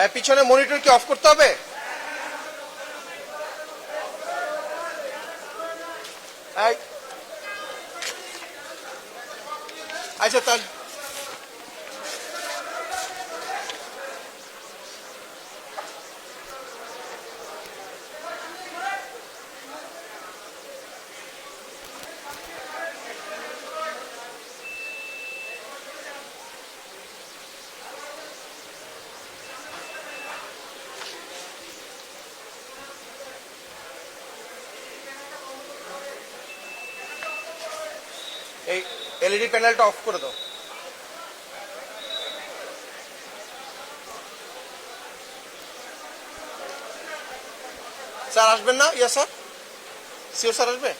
ভাই পিছনে মনিটর কি অফ করতে হবে? আচ্ছা তার এই এলইডি প্যানেলটা অফ করে দাও। স্যার আসবেন না? ইয়া স্যার, সিও স্যার আসবে?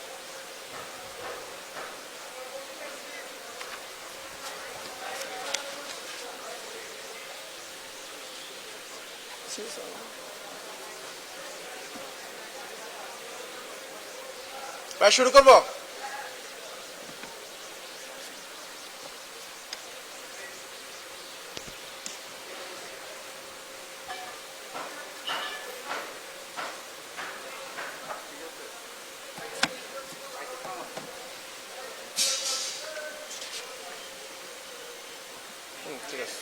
ভাই শুরু করবো? ঠিক আছে।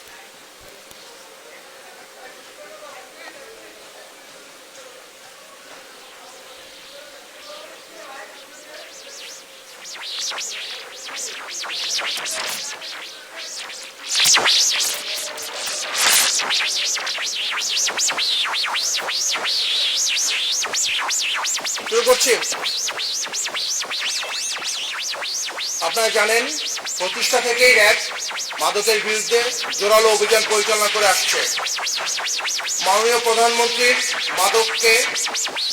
শুরু করছি। আপনারা জানেন প্রতিষ্ঠা থেকেই র্যাব মাদকের বিরুদ্ধে জোরালো অভিযান পরিচালনা করে আসছে। মাননীয় প্রধানমন্ত্রীর মাদককে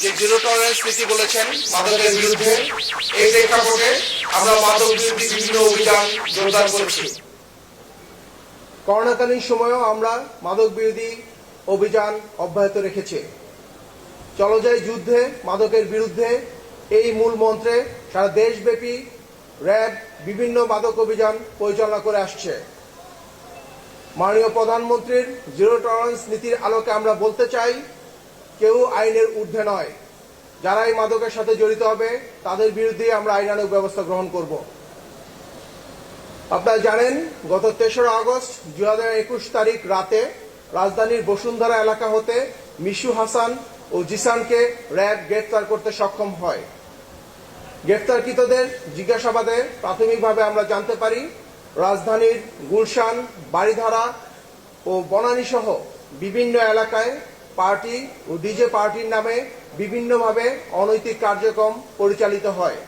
যে জিরো টলারেন্স নীতি বলেছেন মাদকের বিরুদ্ধে, এই প্রেক্ষাপটে আমরা মাদক বিরোধী বিভিন্ন অভিযান জোরদার করেছি। করোনাকালীন সময়েও আমরা মাদক বিরোধী অভিযান অব্যাহত রেখেছি। চলো যাই যুদ্ধে মাদকের বিরুদ্ধে এই মূল মন্ত্রে সারা দেশব্যাপী র্যাব বিভিন্ন মাদক অভিযান পরিচালনা করে আসছে। মাননীয় প্রধানমন্ত্রীর জিরো টলারেন্স নীতির আলোকে আমরা বলতে চাই, কেউ আইনের ঊর্ধ্বে নয়। যারা এই মাদকের সাথে জড়িত হবে তাদের বিরুদ্ধে আমরা আইনানুগ ব্যবস্থা গ্রহণ করব। আপনারা জানেন গত ৩রা আগস্ট ২০২১ তারিখ রাতে রাজধানীর বসুন্ধরা এলাকা হতে মিশু হাসান ও জিসানকে র্যাব গ্রেফতার করতে সক্ষম হয়। গ্রেফতারকৃতদের জিজ্ঞাসাবাদে প্রাথমিকভাবে আমরা জানতে পারি রাজধানীর গুলশান, বাড়িধারা ও বনানী সহ বিভিন্ন এলাকায় পার্টি ও ডিজে পার্টির নামে বিভিন্নভাবে অনৈতিক কার্যক্রম পরিচালিত হয়।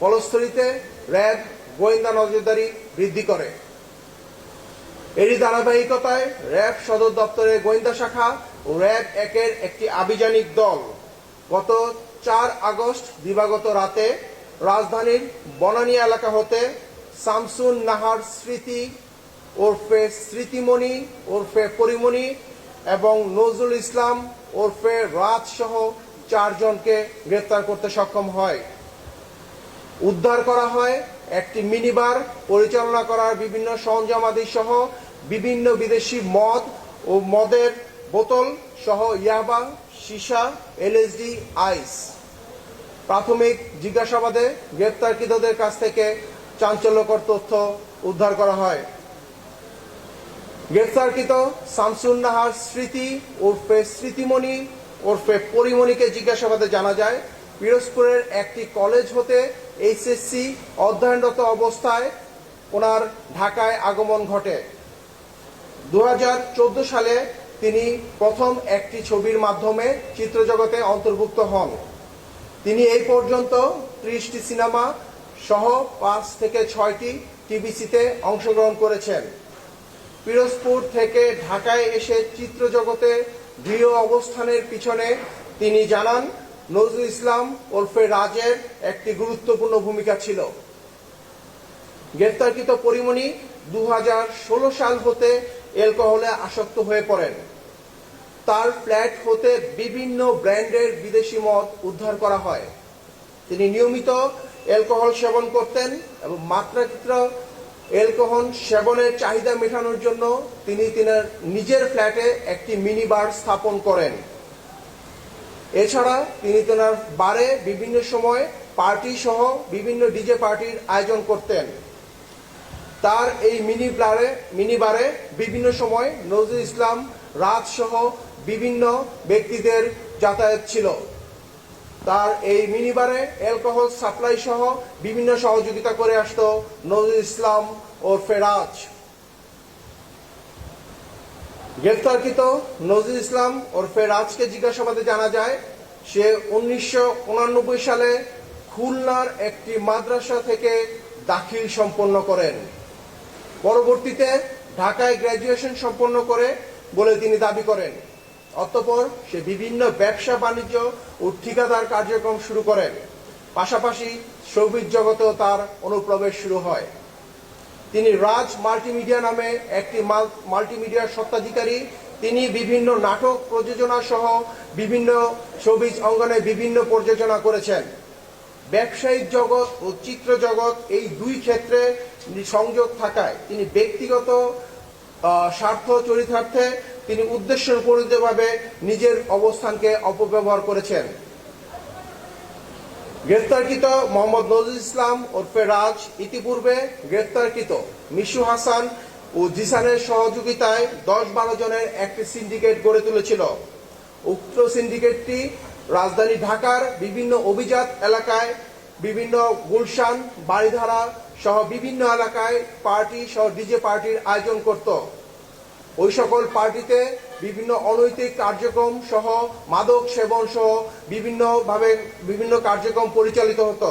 ফলশ্রুতিতে র্যাব গোয়েন্দা নজরদারি বৃদ্ধি করে। এরই ধারাবাহিকতায় র্যাব সদর দপ্তরের গোয়েন্দা শাখা ও র্যাব ১-এর একটি আভিযানিক দল গত ৪ আগস্ট দিবাগত রাতে রাজধানীর বনানী এলাকা হতে শামসুন নাহার স্মৃতি ওরফে স্মৃতিমণি ওরফে পরিমণি এবং নজরুল ইসলাম ওরফে রাত সহ ৪ জনকে গ্রেফতার করতে সক্ষম হয়। উদ্ধার করা হয় একটি মিনিবার, পরিচালনা করার বিভিন্ন সরঞ্জামাদি সহ বিভিন্ন বিদেশি মদ ও মদের বোতল সহ ইয়াবা, সীসা, এলএসডি, আইস। প্রাথমিক জিজ্ঞাসাবাদে গ্রেপ্তারকৃতদের কাছ থেকে চাঞ্চল্যকর তথ্য উদ্ধার করা হয়। গ্রেপ্তারকৃত শামসুন নাহার স্মৃতি ওরফে স্মৃতিমণি ওরফে পরিমণিকে জিজ্ঞাসাবাদে জানা যায় পিরোজপুরের একটি কলেজ হতে এইচএসসি অধ্যয়নরত অবস্থায় ওনার ঢাকায় আগমন ঘটে। ২০১৪ সালে তিনি প্রথম একটি ছবির মাধ্যমে চিত্রজগতে অন্তর্ভুক্ত হন। তিনি এই পর্যন্ত ৩০টি সিনেমা সহ ৫ থেকে ৬টি টিভিসিতে অংশগ্রহণ করেছেন। পিরোজপুর থেকে ঢাকায় এসে চিত্রজগতে দৃঢ় অবস্থানের পিছনে তিনি জানান নজরুল ইসলাম ওরফে রাজের একটি গুরুত্বপূর্ণ ভূমিকা ছিল। গ্রেফতারকৃত পরিমণি ২০১৬ সাল হতে অ্যালকোহলে আসক্ত হয়ে পড়েন। তার ফ্ল্যাট হতে বিভিন্ন ব্র্যান্ডের বিদেশি মদ উদ্ধার করা হয়। তিনি নিয়মিত অ্যালকোহল সেবন করতেন এবং মাত্রাতিরিক্ত অ্যালকোহল সেবনের চাহিদা মেটানোর জন্য তিনি নিজের ফ্ল্যাটে একটি মিনি বার স্থাপন করেন। এছাড়া তিনি তেনার বারে বিভিন্ন সময় পার্টি সহ বিভিন্ন ডিজে পার্টির আয়োজন করতেন। তার এই মিনি বারে বিভিন্ন সময় নজরুল ইসলাম, রাজ সহ বিভিন্ন ব্যক্তিদের যাতায়াত ছিল। তার এই মিনি বারে অ্যালকোহল সাপ্লাই সহ বিভিন্ন সহযোগিতা করে আসতো নজরুল ইসলাম ওরফে রাজ। গ্রেফতারকৃত নজরুল ইসলাম ওরফে রাজকে জিজ্ঞাসাবাদে জানা যায় সে 1989 সালে খুলনার একটি মাদ্রাসা থেকে দাখিল সম্পন্ন করেন। পরবর্তীতে ঢাকায় গ্র্যাজুয়েশন সম্পন্ন করে বলে তিনি দাবি করেন। অতঃপর সে বিভিন্ন ব্যবসা বাণিজ্য ও ঠিকাদার কার্যক্রম শুরু করেন। পাশাপাশি শোবিজ জগতেও তার অনুপ্রবেশ শুরু হয়। তিনি রাজ মাল্টিমিডিয়া নামে একটি মাল্টিমিডিয়ার স্বত্বাধিকারী। তিনি বিভিন্ন নাটক প্রযোজনা সহ বিভিন্ন শোবিজ অঙ্গনে বিভিন্ন প্রযোজনা করেছেন। ব্যবসায়িক জগৎ ও চিত্র জগৎ এই দুই ক্ষেত্রে সংযোগ থাকায় তিনি ব্যক্তিগত স্বার্থ চরিতার্থে তিনি উদ্দেশ্যপ্রণোদিতভাবে নিজের অবস্থানকে অপব্যবহার করেছেন। গ্রেফতারকৃত মোহাম্মদ নজরুল ইসলাম ওরফে রাজ ইতিপূর্বে গ্রেফতারকৃত মিশু হাসান ও জিসানের সহযোগিতায় 10-12 জনের একটি সিন্ডিকেট গড়ে তুলেছিল। উক্ত সিন্ডিকেটটি রাজধানী ঢাকার বিভিন্ন অভিজাত এলাকায়, বিভিন্ন গুলশান, বাড়িধারা সহ বিভিন্ন এলাকায় পার্টি সহ ডিজে পার্টির আয়োজন করত। ওই সকল পার্টিতে বিভিন্ন অনৈতিক কার্যক্রম সহ মাদক সেবন সহ বিভিন্ন কার্যক্রম পরিচালিত হতো।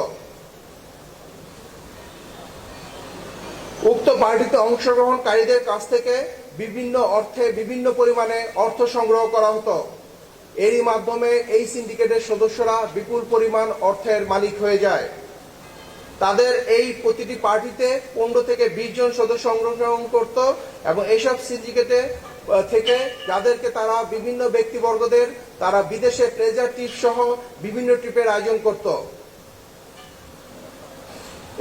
উক্ত পার্টিতে অংশগ্রহণকারীদের কাছ থেকে বিভিন্ন অর্থে বিভিন্ন পরিমাণে অর্থ সংগ্রহ করা হতো। এরই মাধ্যমে এই সিন্ডিকেটের সদস্যরা বিপুল পরিমাণ অর্থের মালিক হয়ে যায়। তাদের এই প্রতিটি পার্টিতে 15 থেকে 20 জন সদস্য অংশগ্রহণ করত এবং এইসব সিন্ডিকেটে থেকে যাদেরকে তারা বিভিন্ন ব্যক্তিবর্গদের তারা বিদেশে প্লেজার ট্রিপ সহ বিভিন্ন ট্রিপের আয়োজন করত।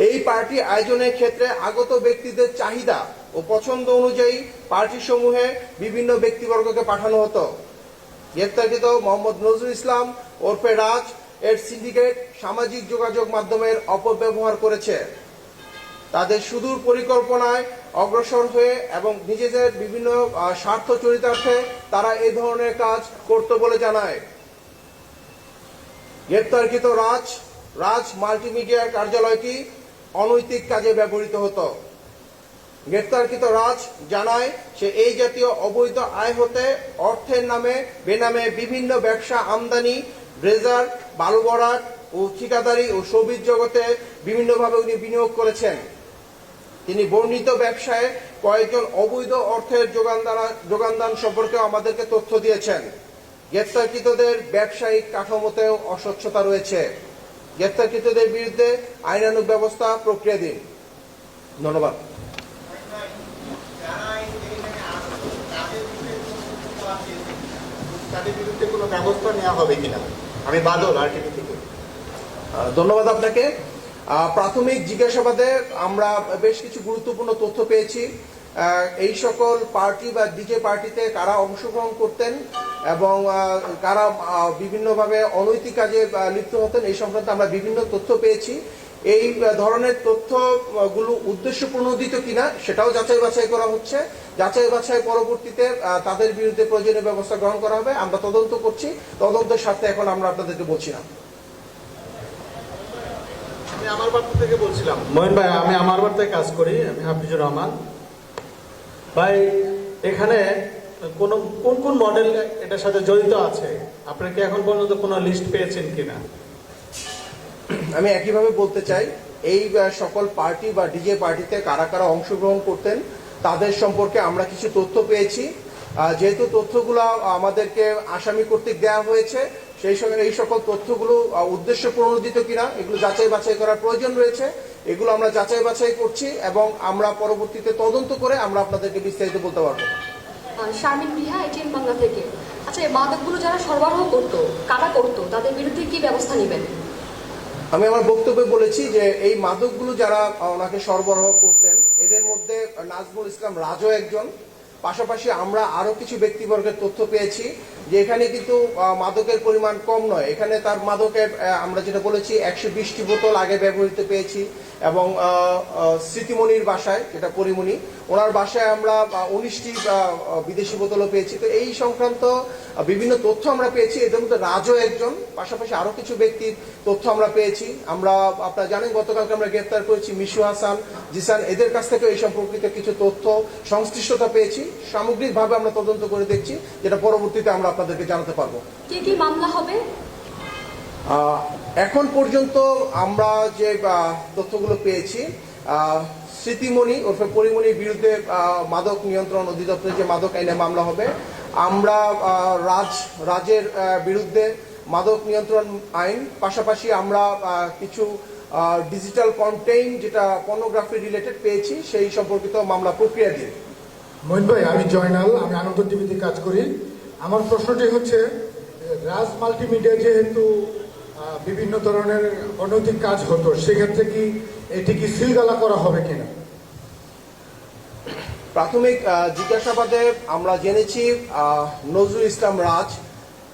এই পার্টি আয়োজনের ক্ষেত্রে আগত ব্যক্তিদের চাহিদা ও পছন্দ অনুযায়ী পার্টি সমূহে বিভিন্ন ব্যক্তিবর্গকে পাঠানো হতো। গ্রেফতারকৃত মোহাম্মদ নজরুল ইসলাম ওরফে রাজ এর সিন্ডিকেট সামাজিক যোগাযোগ মাধ্যমের অপব্যবহার করেছে। তাদের সুদূর পরিকল্পনায় অগ্রসর হয়ে এবং নিজেদের বিভিন্ন স্বার্থ চরিতার্থে তারা এই ধরনের কাজ করত বলে জানায়। গ্রেফতারকৃত রাজ মাল্টিমিডিয়ার কার্যালয়টি অনৈতিক কাজে ব্যবহৃত হতো। গ্রেফতারকৃত রাজ জানায় সে এই জাতীয় অবৈধ আয় হতে অর্থের নামে বেনামে বিভিন্ন ব্যবসা আমদানি, ব্রেজার, বালু ভরাট ও ঠিকাদারি ও শোবিজ জগতে বিভিন্নভাবে উনি বিনিয়োগ করেছেন। তিনি বর্ণিত ব্যবসায় কয়েকজন অবৈধ অর্থের যোগানদান সম্পর্কে আমাদেরকে তথ্য দিয়েছেন। গ্রেফতারকৃতদের ব্যবসায়িক কাঠামোতেও অস্বচ্ছতা রয়েছে। গ্রেফতারকৃতদের বিরুদ্ধে আইনানুগ ব্যবস্থা প্রক্রিয়াধীন। ধন্যবাদ। তাদের বিরুদ্ধে কোনো ব্যবস্থা নেওয়া হবে কিনা? আমি বাদল আরটিভি থেকে। ধন্যবাদ আপনাকে। প্রাথমিক জিজ্ঞাসাবাদে আমরা বেশ কিছু গুরুত্বপূর্ণ তথ্য পেয়েছি। এই সকল পার্টি বা ডিজে পার্টিতে কারা অংশগ্রহণ করতেন এবং কারা বিভিন্নভাবে অনৈতিক কাজে লিপ্ত হতেন এই সংক্রান্ত আমরা বিভিন্ন তথ্য পেয়েছি। এই ধরনের তথ্যগুলো উদ্দেশ্য প্রণোদিত কিনা সেটাও যাচাই বাছাই করা হচ্ছে। যাচাই বাছাই পরবর্তীতে তাদের বিরুদ্ধে প্রয়োজনীয় ব্যবস্থা গ্রহণ করা হবে। আমরা তদন্ত করছি, তদন্তের স্বার্থে এখন আমরা আপনাদেরকে বলছি না। আমি আমার বাড়ি থেকে বলছিলাম মহিন ভাই, আমি আমার বাড়ি থেকে কাজ করি, আমি হাফিজুর রহমান ভাই। এখানে কোন কোন মডেল এটার সাথে জড়িত আছে আপনারা কি এখন পর্যন্ত কোনো লিস্ট পেয়েছেন কিনা? আমি একইভাবে বলতে চাই, এই সকল পার্টি বা ডিজে পার্টিতে কারা কারা অংশগ্রহণ করতেন তাদের সম্পর্কে আমরা কিছু তথ্য পেয়েছি। যেহেতু তথ্যগুলো আমাদেরকে আসামি কর্তৃক দেওয়া হয়েছে, সেই সঙ্গে এই সকল তথ্যগুলো উদ্দেশ্য প্রণোদিত কিনা এগুলো যাচাই বাছাই করার প্রয়োজন রয়েছে। এগুলো আমরা যাচাই বাছাই করছি এবং আমরা পরবর্তীতে তদন্ত করে আমরা আপনাদেরকে বিস্তারিত বলতে পারবো। শারমিন বিহা, এটিএন বাংলা থেকে। আচ্ছা, এই মাদকগুলো যারা সরবরাহ করতো, কারা করতো, তাদের বিরুদ্ধে কি ব্যবস্থা নেবেন? আমি আমার বক্তব্যে বলেছি যে এই মাদকগুলো যারা ওনাকে সরবরাহ করতেন এদের মধ্যে মধ্যে নাজমুল ইসলাম রাজও একজন। পাশাপাশি আমরা আরো কিছু ব্যক্তিবর্গের তথ্য পেয়েছি যে এখানে কিন্তু মাদকের পরিমাণ কম নয়। এখানে তার মাদকের আমরা যেটা বলেছি 120টি বোতল আগে ব্যবহৃত পেয়েছি, এবং স্মৃতিমণির বাসায়, যেটা পরিমণি, ওনার বাসায় আমরা 19টি বিদেশি বোতলও পেয়েছি। তো এই সংক্রান্ত বিভিন্ন তথ্য আমরা পেয়েছি, এদের মধ্যে রাজও একজন। পাশাপাশি আরো কিছু ব্যক্তির তথ্য আমরা পেয়েছি। আমরা, আপনারা জানেন, গতকালকে আমরা গ্রেফতার করেছি মিশু হাসান, জিসান, এদের কাছ থেকে এই সম্পর্কিত কিছু তথ্য সংশ্লিষ্টতা পেয়েছি। সামগ্রিকভাবে আমরা তদন্ত করে দেখছি, যেটা পরবর্তীতে আমরা আপনাদেরকে জানাতে পারবো। কি কি মামলা হবে? এখন পর্যন্ত আমরা যে তথ্যগুলো পেয়েছি, স্মৃতিমণি ওরফে পরিমণির বিরুদ্ধে মাদক নিয়ন্ত্রণ অধিদপ্তরের যে মাদক আইনে মামলা হবে। আমরা রাজের বিরুদ্ধে মাদক নিয়ন্ত্রণ আইন, পাশাপাশি আমরা কিছু ডিজিটাল কন্টেইন, যেটা পর্নোগ্রাফি রিলেটেড পেয়েছি, সেই সম্পর্কিত মামলা প্রক্রিয়াধীন। মহিন ভাই, আমি জয়নাল, আমি আনন্দ টিভিতে কাজ করি। আমার প্রশ্নটি হচ্ছে, রাজ মাল্টিমিডিয়া যেহেতু বিভিন্ন ধরনের অনৈতিক কাজ হতো, সেক্ষেত্রে কি এটি কি সিলগালা করা হবে কিনা? প্রাথমিক জিজ্ঞাসাবাদে আমরা জেনেছি নজরুল ইসলাম রাজ,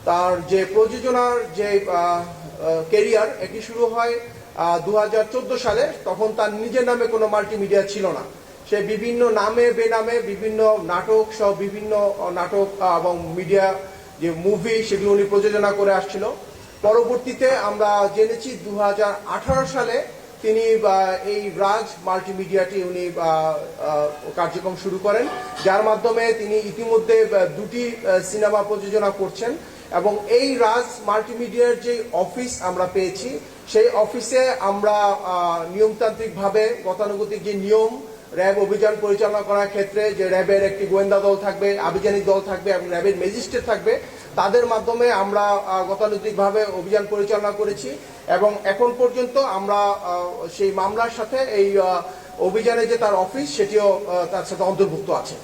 তার যে প্রযোজনার যে কেরিয়ার, এটি শুরু হয় 2014 সালে। তখন তার নিজের নামে কোনো মাল্টিমিডিয়া ছিল না। সে বিভিন্ন নামে বেনামে বিভিন্ন নাটক সহ বিভিন্ন নাটক এবং মিডিয়া যে মুভি, সেগুলো উনি প্রযোজনা করে আসছিল। পরবর্তীতে আমরা জেনেছি 2018 সালে তিনি এই রাজ মাল্টিমিডিয়াটি উনি কার্যক্রম শুরু করেন, যার মাধ্যমে তিনি ইতিমধ্যে 2টি সিনেমা প্রযোজনা করছেন। এবং এই রাজ মাল্টিমিডিয়ার যে অফিস আমরা পেয়েছি, সেই অফিসে আমরা নিয়মতান্ত্রিকভাবে গতানুগতিক যে নিয়ম, র্যাব অভিযান পরিচালনা করার ক্ষেত্রে যে র্যাবের একটি গোয়েন্দা দল থাকবে, আভিযানিক দল থাকবে এবং র্যাবের ম্যাজিস্ট্রেট থাকবে, তাদের মাধ্যমে আমরা গতানুগতিকভাবে অভিযান পরিচালনা করেছি। এবং এখন পর্যন্ত আমরা সেই মামলার সাথে এই অভিযানে যে তার অফিস, সেটিও তার সাথে অন্তর্ভুক্ত আছে।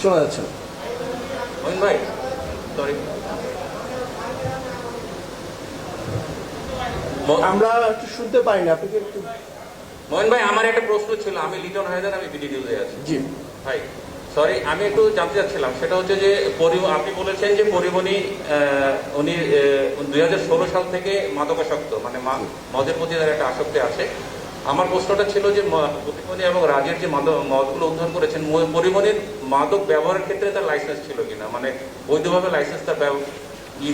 শোনা যাচ্ছে না ভাই, সরি, আমরা একটু শুনতে পাই না, আপনি একটু। মোহন ভাই, আমার একটা প্রশ্ন ছিল। আমি লিটন হায়দার, আমি বিডি নিউজে আছি। জি ভাই, সরি, আমি একটু জানতে চাচ্ছিলাম, সেটা হচ্ছে যে আপনি বলেছেন যে পরিমণি উনি 2016 সাল থেকে মাদকাসক্ত, মানে মদের প্রতি তার একটা আসক্তি আছে। আমার প্রশ্নটা ছিল যে পরিমণি এবং রাজের যে মদগুলো উদ্ধার করেছেন, পরিমণির মাদক ব্যবহারের ক্ষেত্রে তার লাইসেন্স ছিল কিনা, মানে বৈধভাবে লাইসেন্স তার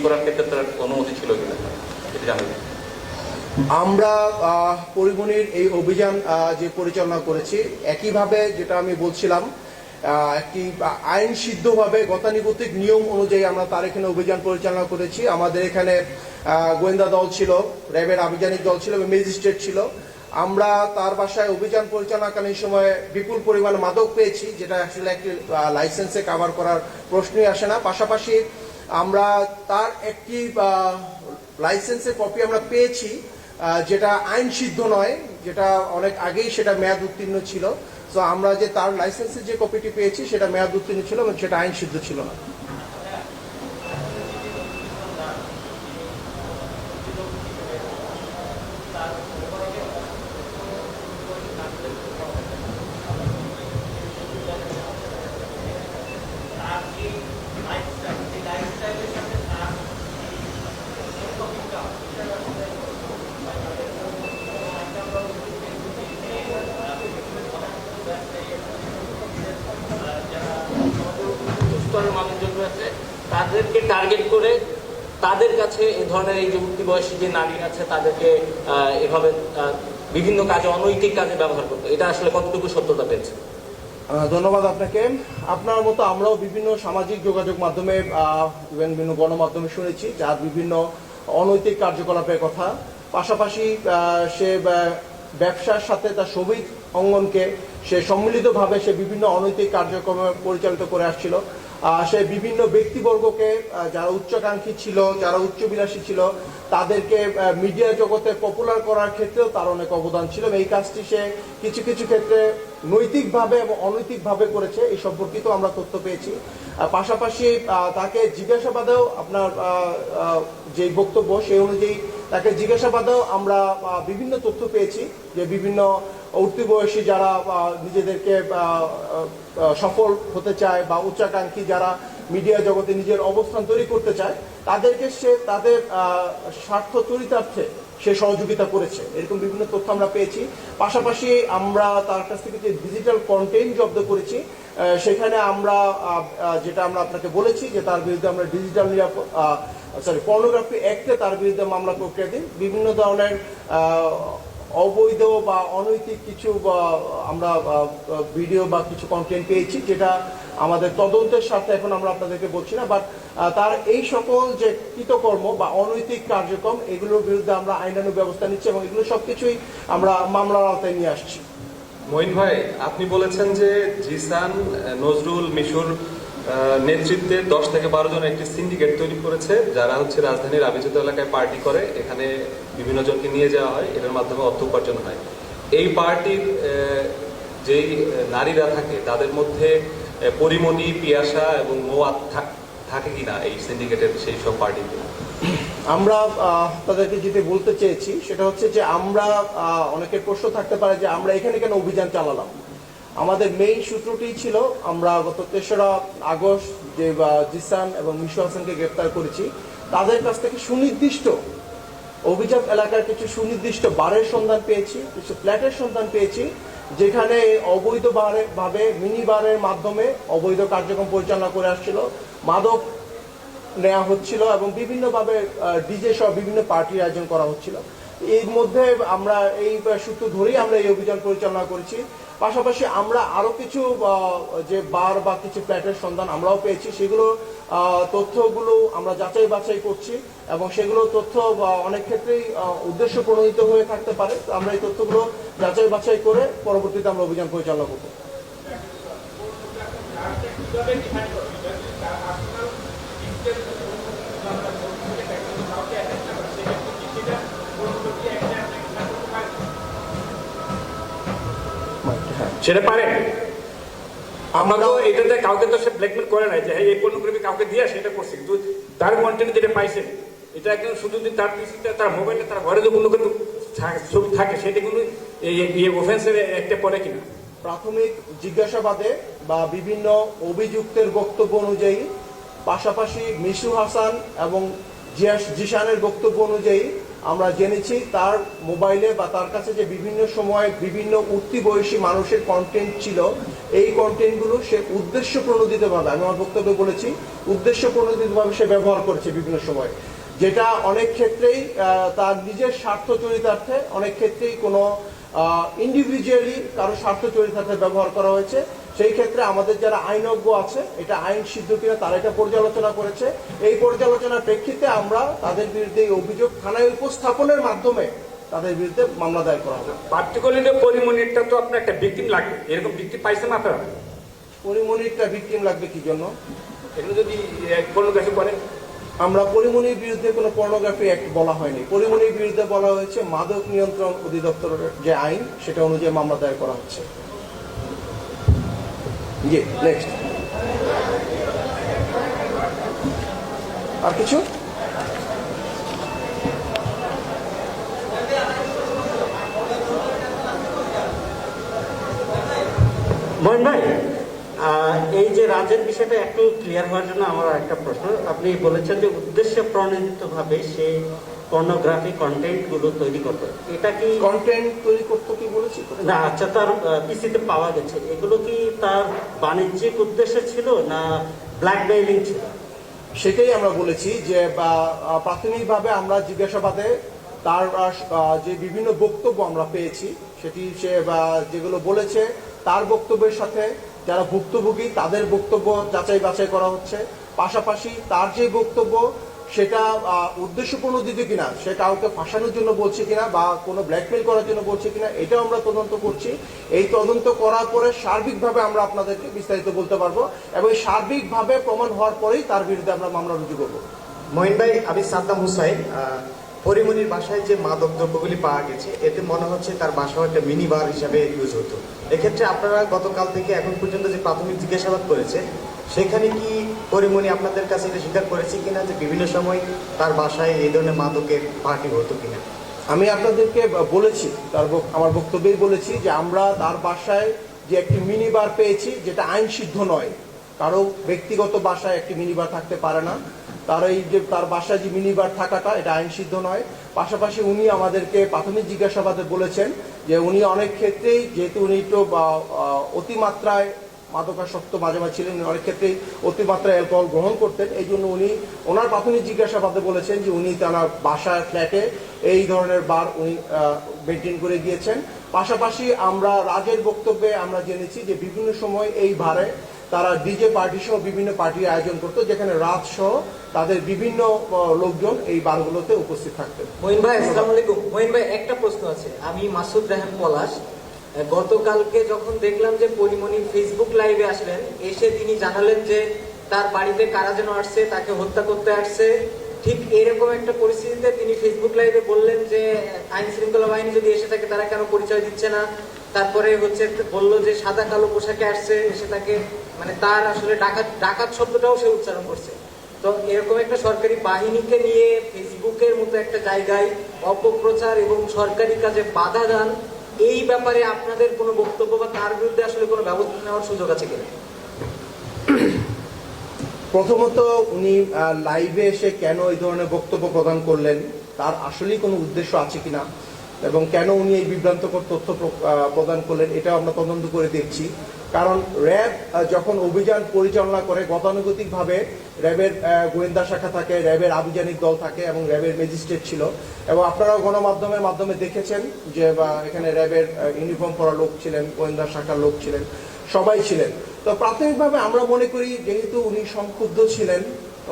করার ক্ষেত্রে তার অনুমতি ছিল কিনা, এটা জানতে। আমরা পরিমণির এই অভিযান যে পরিচালনা করেছি, একইভাবে যেটা আমি বলছিলাম, একটি আইন সিদ্ধভাবে গতানুগতিক নিয়ম অনুযায়ী আমরা তার এখানে অভিযান পরিচালনা করেছি। আমাদের এখানে গোয়েন্দা দল ছিল, র্যাবের আভিযানিক দল ছিল এবং ম্যাজিস্ট্রেট ছিল। আমরা তার বাসায় অভিযান পরিচালনাকালীন সময়ে বিপুল পরিমাণ মাদক পেয়েছি, যেটা আসলে একটি লাইসেন্সে কভার করার প্রশ্নই আসে না। পাশাপাশি আমরা তার একটি লাইসেন্সের কপি আমরা পেয়েছি, যেটা আইন সিদ্ধ নয়, যেটা অনেক আগেই সেটা মেয়াদ উত্তীর্ণ ছিল। তো আমরা যে তার লাইসেন্সের যে কপিটি পেয়েছি, সেটা মেয়াদ উত্তীর্ণ ছিল এবং সেটা আইন সিদ্ধ ছিল না। মানুষজন রয়েছে, তাদেরকে টার্গেট করে তাদের কাছে এই ধরনের এই যে উঠতি বয়সী যে নারী আছে, তাদেরকে এভাবে বিভিন্ন কাজে, অনৈতিক কাজে ব্যবহার করতো, এটা আসলে কতটুকু সত্যতা পেয়েছে? ধন্যবাদ আপনাকে। আপনার মতো আমরাও বিভিন্ন সামাজিক যোগাযোগ মাধ্যমে, বিভিন্ন গণমাধ্যমে শুনেছি যার বিভিন্ন অনৈতিক কার্যকলাপের কথা। পাশাপাশি সে ব্যবসার সাথে তার শ্রমিক অঙ্গনকে সে সম্মিলিতভাবে সে বিভিন্ন অনৈতিক কার্যক্রম পরিচালিত করে আসছিল। সে বিভিন্ন ব্যক্তিবর্গকে, যারা উচ্চাকাঙ্ক্ষী ছিল, যারা উচ্চবিলাসী ছিল, তাদেরকে মিডিয়া জগতে পপুলার করার ক্ষেত্রেও তার অনেক অবদান ছিল। এই কাজটি সে কিছু কিছু ক্ষেত্রে নৈতিকভাবে এবং অনৈতিকভাবে করেছে, এই সম্পর্কিত আমরা তথ্য পেয়েছি। পাশাপাশি তাকে জিজ্ঞাসাবাদেও আপনার যে বক্তব্য সেই অনুযায়ী তাকে জিজ্ঞাসাবাদেও আমরা বিভিন্ন তথ্য পেয়েছি যে বিভিন্ন উঠতি বয়সী যারা নিজেদেরকে সফল হতে চায় বা উচ্চাকাঙ্ক্ষী যারা মিডিয়া জগতে নিজের অবস্থান তৈরি করতে চায় তাদেরকে সে তাদের স্বার্থ চরিতার্থে সে সহযোগিতা করেছে, এরকম বিভিন্ন তথ্য আমরা পেয়েছি। পাশাপাশি আমরা তার কাছ থেকে যে ডিজিটাল কন্টেন্ট জব্দ করেছি সেখানে আমরা যেটা আমরা আপনাকে বলেছি যে তার বিরুদ্ধে আমরা ডিজিটাল পর্নোগ্রাফি অ্যাক্টে তার বিরুদ্ধে মামলা প্রক্রিয়া দিই। বিভিন্ন ধরনের অবৈধ বা অনৈতিক কিছু আমরা ভিডিও বা কিছু কন্টেন্ট পেয়েছি যেটা আমাদের তদন্তের স্বার্থে এখন আমরা আপনাদেরকে বলছি না, বাট তার এই সকল যে কৃতকর্ম বা অনৈতিক কার্যক্রম এগুলোর বিরুদ্ধে আমরা আইনানুগ ব্যবস্থা নিচ্ছি এবং এগুলো সবকিছুই আমরা মামলার আওতায় নিয়ে আসছি। মঈন ভাই, আপনি বলেছেন যে জিসান, নজরুল, মিশুর নেতৃত্বে 10 থেকে 12 জন একটি সিন্ডিকেট তৈরি করেছে যারা হচ্ছে রাজধানীর আবিজিত এলাকায় পার্টি করে, এখানে বিভিন্ন জনকে নিয়ে যাওয়া হয়, এটার মাধ্যমে অর্থ উপার্জন হয়। এই পার্টির যেই নারীরা থাকে তাদের মধ্যে পরিমণি, পিয়াসা এবং মোয়াত থাকে কিনা এই সিন্ডিকেটের সেই সব পার্টিতে? আমরা তাদেরকে যেটা বলতে চেয়েছি সেটা হচ্ছে যে আমরা অনেকের প্রশ্ন থাকতে পারে যে আমরা এখানে কেন অভিযান চালালাম। আমাদের মেইন সূত্রটি ছিল আমরা গত 3রা আগস্ট যে জিসান এবং মিশু হাসানকে গ্রেপ্তার করেছি তাদের কাছ থেকে সুনির্দিষ্ট অভিজাত এলাকার কিছু সুনির্দিষ্ট বারের সন্ধান পেয়েছি, কিছু ফ্ল্যাটের সন্ধান পেয়েছি যেখানে অবৈধ ভাবে মিনি বারের মাধ্যমে অবৈধ কার্যক্রম পরিচালনা করে আসছিল, মাদক নেওয়া হচ্ছিল এবং বিভিন্নভাবে ডিজে সহ বিভিন্ন পার্টির আয়োজন করা হচ্ছিল। এর মধ্যে আমরা এই সূত্র ধরেই আমরা এই অভিযান পরিচালনা করেছি। পাশাপাশি আমরা আরো কিছু যে বার বা কিছু ফ্ল্যাটের সন্ধান আমরাও পেয়েছি, সেগুলো তথ্যগুলো আমরা যাচাই বাছাই করছি এবং সেগুলো তথ্য অনেক ক্ষেত্রেই উদ্দেশ্য প্রণোদিত হয়ে থাকতে পারে। আমরা এই তথ্যগুলো যাচাই বাছাই করে পরবর্তীতে আমরা অভিযান পরিচালনা করব। সেটা পারে আমরা তো এটাতে কাউকে তো সে ব্ল্যাকমেল করে নাই যে এই পর্নোগ্রাফি কাউকে দিয়ে সেটা করছে, কিন্তু তার কন্টেন্ট যেটা পাইছে এটা একদম শুধু তার পিসিতে তার মোবাইলে তার ঘরে যে কোনো ছবি থাকে সেটা কোনো এই অফেন্সের একটা পড়ে কিনা। প্রাথমিক জিজ্ঞাসাবাদে বা বিভিন্ন অভিযুক্তের বক্তব্য অনুযায়ী পাশাপাশি মিশু হাসান এবং জিসানের বক্তব্য অনুযায়ী আমরা জেনেছি তার মোবাইলে বা তার কাছে যে বিভিন্ন সময় বিভিন্ন উঠতি বয়সী মানুষের কন্টেন্ট ছিল, এই কন্টেন্টগুলো সে উদ্দেশ্য প্রণোদিতভাবে, আমি আমার বক্তব্যে বলেছি উদ্দেশ্য প্রণোদিতভাবে সে ব্যবহার করেছে বিভিন্ন সময়, যেটা অনেক ক্ষেত্রেই তার নিজের স্বার্থ চরিতার্থে, অনেক ক্ষেত্রেই কোনো ইন্ডিভিজুয়ালি কারো স্বার্থ চরিতার্থে ব্যবহার করা হয়েছে। সেই ক্ষেত্রে আমাদের যারা আইনজ্ঞ আছে, এটা আইন সিদ্ধ কিনা তারা এটা পর্যালোচনা করেছে। এই পর্যালোচনার প্রেক্ষিতে আমরা তাদের বিরুদ্ধে এই অভিযোগ থানায় উপস্থাপনের মাধ্যমে তাদের বিরুদ্ধে মামলা দায়ের করা হবে। পার্টিকুলারলি পরিমণিরটা তো আপনার একটা ভিকটিম লাগবে, এরকম ভিকটিম পাইছেন আপনারা? পরিমণিরটা ভিকটিম লাগবে কি জন্য? এগুলো যদি পর্নোগ্রাফি করে, আমরা পরিমণির বিরুদ্ধে কোনো পর্নোগ্রাফি অ্যাক্ট বলা হয়নি, পরিমণির বিরুদ্ধে বলা হয়েছে মাদক নিয়ন্ত্রণ অধিদপ্তরের যে আইন সেটা অনুযায়ী মামলা দায়ের করা হচ্ছে। জি, নেক্সট। আর কিছু? মহিন ভাই, এই যে রাজের বিষয়টা একটু ক্লিয়ার হওয়ার জন্য আমার একটা প্রশ্ন। আপনি বলেছেন যে উদ্দেশ্য প্রণোদিতভাবে সে পর্নোগ্রাফি কন্টেন্ট গুলো তৈরি করতো, এটা কি কন্টেন্ট তৈরি করতে কি বলেছি না? আচ্ছা, তার পিসিতে পাওয়া গেছে, এগুলো কি তার বাণিজ্যিক উদ্দেশ্য ছিল না ব্ল্যাকমেইলিং ছিল? সেটাই আমরা বলেছি যে প্রাথমিকভাবে আমরা জিজ্ঞাসাবাদে তার যে বিভিন্ন বক্তব্য আমরা পেয়েছি সেটি সে যেগুলো বলেছে তার বক্তব্যের সাথে যারা ভুক্তভোগী তাদের বক্তব্য যাচাই বাছাই করা হচ্ছে। পাশাপাশি তার যে বক্তব্য সেটা উদ্দেশ্য প্রণোদিত কিনা, সে কাউকে ফাঁসানোর জন্য বলছে কিনা বা কোনো ব্ল্যাকমেইল করার জন্য বলছে কিনা, এটাও আমরা তদন্ত করছি। এই তদন্ত করার পরে সার্বিকভাবে আমরা আপনাদেরকে বিস্তারিত বলতে পারবো এবং সার্বিকভাবে প্রমাণ হওয়ার পরেই তার বিরুদ্ধে আমরা মামলা রুজু করবো। মঈন ভাই, আমি সাদ্দাম হুসাইন। পরিমণির বাসায় যে মাদক দ্রব্যগুলি পাওয়া গেছে এতে মনে হচ্ছে তার বাসাও একটা মিনি বার হিসাবে ইউজ হতো। এক্ষেত্রে আপনারা গতকাল থেকে এখন পর্যন্ত যে প্রাথমিক জিজ্ঞাসাবাদ করেছে সেখানে কি পরিমণি আপনাদের কাছে এটা স্বীকার করেছে কিনা যে বিভিন্ন সময় তার বাসায় এই ধরনের মাদকের পার্টি হতো কিনা? আমি আপনাদেরকে বলেছি, আমার বক্তব্যেই বলেছি যে আমরা তার বাসায় যে একটি মিনি বার পেয়েছি, যেটা আইন সিদ্ধ নয়। কারো ব্যক্তিগত বাসায় একটি মিনি বার থাকতে পারে না। তার এই যে তার বাসায় যে মিনি বার থাকাটা, এটা আইন সিদ্ধ নয়। পাশাপাশি উনি আমাদেরকে প্রাথমিক জিজ্ঞাসাবাদে বলেছেন যে উনি অনেক ক্ষেত্রেই, যেহেতু উনি একটু অতিমাত্রায় মাদকাসক্ত মাঝে মাঝে ছিলেন, অনেক ক্ষেত্রেই অতিমাত্রায় অ্যালকোহল গ্রহণ করতেন। এই জন্য উনি ওনার প্রাথমিক জিজ্ঞাসাবাদে বলেছেন যে উনি তার বাসার ফ্ল্যাটে এই ধরনের বার উনি মেনটেন করে গিয়েছেন। পাশাপাশি আমরা রাজের বক্তব্যে আমরা জেনেছি যে বিভিন্ন সময় এই বারে তারা ডিজে পার্টি সহ বিভিন্ন পার্টির আয়োজন করতো, যেখানে রাত সহ তাদের বিভিন্ন লোকজন এই বারগুলোতে উপস্থিত থাকতেন। মঈন ভাই, আসসালামু আলাইকুম। মঈন ভাই, একটা প্রশ্ন আছে। আমি মাসুদ রাহান পলাশ। গতকালকে যখন দেখলাম যে পরিমণি ফেসবুক লাইভে আসলেন, এসে তিনি জানালেন যে তার বাড়িতে কারা যেন আসছে, তাকে হত্যা করতে আসছে। ঠিক এরকম একটা পরিস্থিতিতে তিনি ফেসবুক লাইভে বললেন যে আইন শৃঙ্খলা বাহিনী যদি এসে থাকে তারা কেন পরিচয় দিচ্ছে না। তারপরে বললো যে সাদা কালো পোশাকে আসছে, এসে তাকে মানে তার আসলে ডাকাত শব্দটাও সে উচ্চারণ করছে। তো এরকম একটা সরকারি বাহিনীকে নিয়ে ফেসবুকের মতো একটা জায়গায় অপপ্রচার এবং সরকারি কাজে বাধা দান, এই ব্যাপারে আপনাদের কোনো বক্তব্য বা তার বিরুদ্ধে আসলে কোনো ব্যবস্থা নেওয়ার সুযোগ আছে কিনা? প্রথমত, উনি লাইভে এসে কেন এই ধরনের বক্তব্য প্রদান করলেন, তার আসলেই কোনো উদ্দেশ্য আছে কিনা, এবং কেন উনি এই বিভ্রান্তকর তথ্য প্রদান করলেন, এটাও আমরা তদন্ত করে দেখছি। কারণ র্যাব যখন অভিযান পরিচালনা করে, গতানুগতিকভাবে র্যাবের গোয়েন্দা শাখা থাকে, র্যাবের আভিযানিক দল থাকে এবং র্যাবের ম্যাজিস্ট্রেট ছিল। এবং আপনারাও গণমাধ্যমের মাধ্যমে দেখেছেন যে এখানে র্যাবের ইউনিফর্ম পরা লোক ছিলেন, গোয়েন্দা শাখার লোক ছিলেন, সবাই ছিলেন। তো প্রাথমিকভাবে আমরা মনে করি যেহেতু উনি সংক্ষুব্ধ ছিলেন,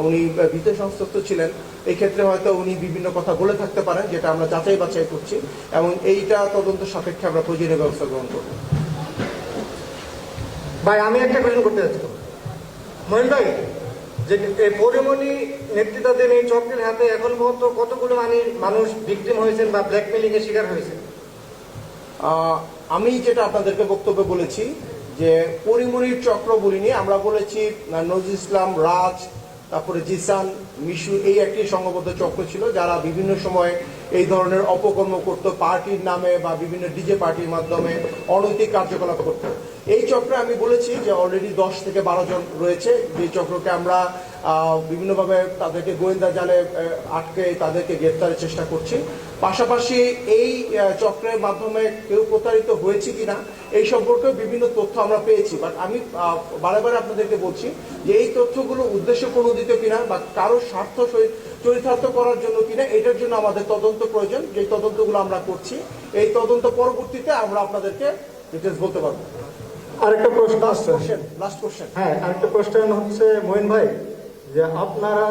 উনি ভীত সংস্তপ্ত ছিলেন, এই ক্ষেত্রে হয়তো উনি বিভিন্ন কথা বলে থাকতে পারেন, যেটা আমরা যাচাই বাছাই করছি এবং এইটা তদন্ত সাপেক্ষে আমরা প্রয়োজনীয় ব্যবস্থা গ্রহণ করব। ভাই, আমি একটা কোয়েশ্চেন করতে যাচ্ছি। মহিন ভাই, যে পরিমণি নেতৃত্বাধীন এই চক্রের হাতে এখন পর্যন্ত কতগুলো মানুষ ভিকটিম হয়েছেন বা ব্ল্যাকমেলিং এর শিকার হয়েছে? আমি যেটা আপনাদেরকে বক্তব্যে বলেছি যে পরিমণির চক্র বলিনি, আমরা বলেছি নজরুল ইসলাম, রাজ, তারপরে জিসান, মিশু, এই একটি সংঘবদ্ধ চক্র ছিল যারা বিভিন্ন সময় এই ধরনের অপকর্ম করত, পার্টির নামে বা বিভিন্ন ডিজে পার্টির মাধ্যমে অনৈতিক কার্যকলাপ করত। এই চক্রে আমি বলেছি যে অলরেডি 10 থেকে 12 জন রয়েছে, যে চক্রকে আমরা বিভিন্নভাবে তাদেরকে গোয়েন্দা জালে আটকে তাদেরকে গ্রেফতারের চেষ্টা করছি। পাশাপাশি এই চক্রের মাধ্যমে কেউ প্রতারিত হয়েছে কিনা এই সম্পর্কে বিভিন্ন তথ্য আমরা পেয়েছি। বাট আমি বারে বারে আপনাদেরকে বলছি যে এই তথ্যগুলো উদ্দেশ্য প্রণোদিত কিনা বা কারোর স্বার্থ চরিতার্থ করার জন্য কিনা, এটার জন্য আমাদের তদন্ত প্রয়োজন। যে তদন্তগুলো আমরা করছি, এই তদন্ত পরবর্তীতে আমরা আপনাদেরকে ডিটেলস বলতে পারবো। আরেকটা প্রশ্ন আছে। Last question. হ্যাঁ, আরেকটা কোশ্চেন হচ্ছে মঈন ভাই, যে আপনারা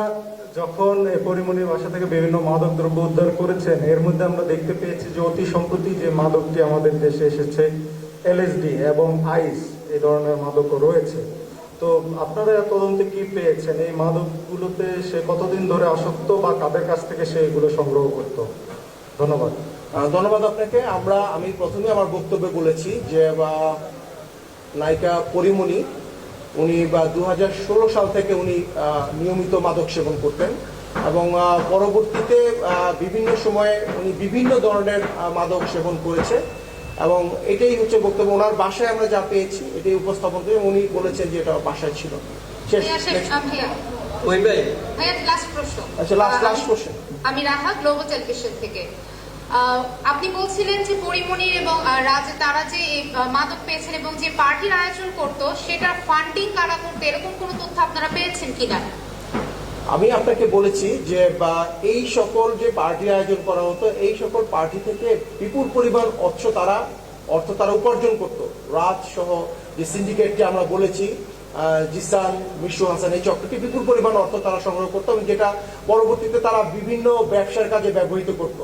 যখন পরিমণির বাসা থেকে বিভিন্ন মাদক দ্রব্য উদ্ধার করেছেন, এর মধ্যে আমরা দেখতে পেয়েছি যে অতি সম্প্রতি যে মাদকটি আমাদের দেশে এসেছে, এলএসডি এবং আইস, এই ধরনের মাদকও রয়েছে। তো আপনারা তদন্তে কি পেয়েছেন? এই মাদকগুলোতে সে কতদিন ধরে আসক্ত বা কাদের কাছ থেকে সে এগুলো সংগ্রহ করত? ধন্যবাদ। ধন্যবাদ আপনাকে। আমি প্রথমে আমার বক্তব্যে বলেছি যে নায়িকা পরিমণি উনি 2016 সাল থেকে উনি নিয়মিত মাদক সেবন করতেন এবং পরবর্তীতে বিভিন্ন সময়ে উনি বিভিন্ন ধরনের মাদক সেবন করেছে এবং এটাই হচ্ছে বক্তব্য। ওনার বাসায় আমরা যা পেয়েছি এটাই উপস্থাপন করে উনি বলেছেন যে এটা বাসায় ছিল। Last question. আমি রাহা, গ্লোবাল টেলিভিশন থেকে। আপনি বলছিলেন যে পরিমণির এবং রাজে তারা যে মাদক পেয়েছেন এবং যে পার্টির আয়োজন করত সেটা ফান্ডিং কারা করতো, এরকম কোনো তথ্য আপনারা পেয়েছেন কিনা? আমি আপনাকে বলেছি যে এই সকল যে পার্টি আয়োজন করা হতো, এই সকল পার্টি থেকে বিপুল পরিমাণ অর্থ তারা উপার্জন করত। রাজ সহ যে সিন্ডিকেটকে আমরা বলেছি, জিসান, মিশু হাসান, এই চক্রটি বিপুল পরিমাণ অর্থ তারা সংগ্রহ করতো এবং যেটা পরবর্তীতে তারা বিভিন্ন ব্যবসার কাজে ব্যবহৃত করত।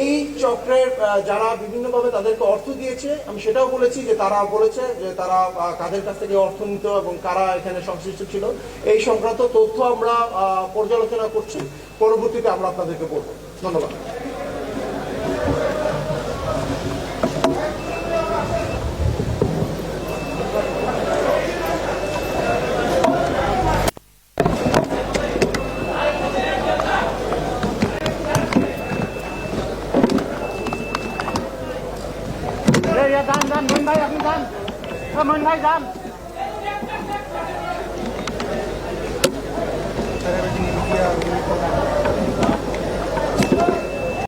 এই চক্রের যারা বিভিন্নভাবে তাদেরকে অর্থ দিয়েছে, আমি সেটাও বলেছি যে তারা বলেছে যে তারা কাদের কাছ থেকে অর্থ নিত এবং কারা এখানে সংশ্লিষ্ট ছিল। এই সংক্রান্ত তথ্য আমরা পর্যালোচনা করছি, পরবর্তীতে আমরা আপনাদেরকে বলবো। ধন্যবাদ। যান যান মোহন ভাই আপনি যান মোহন ভাই যান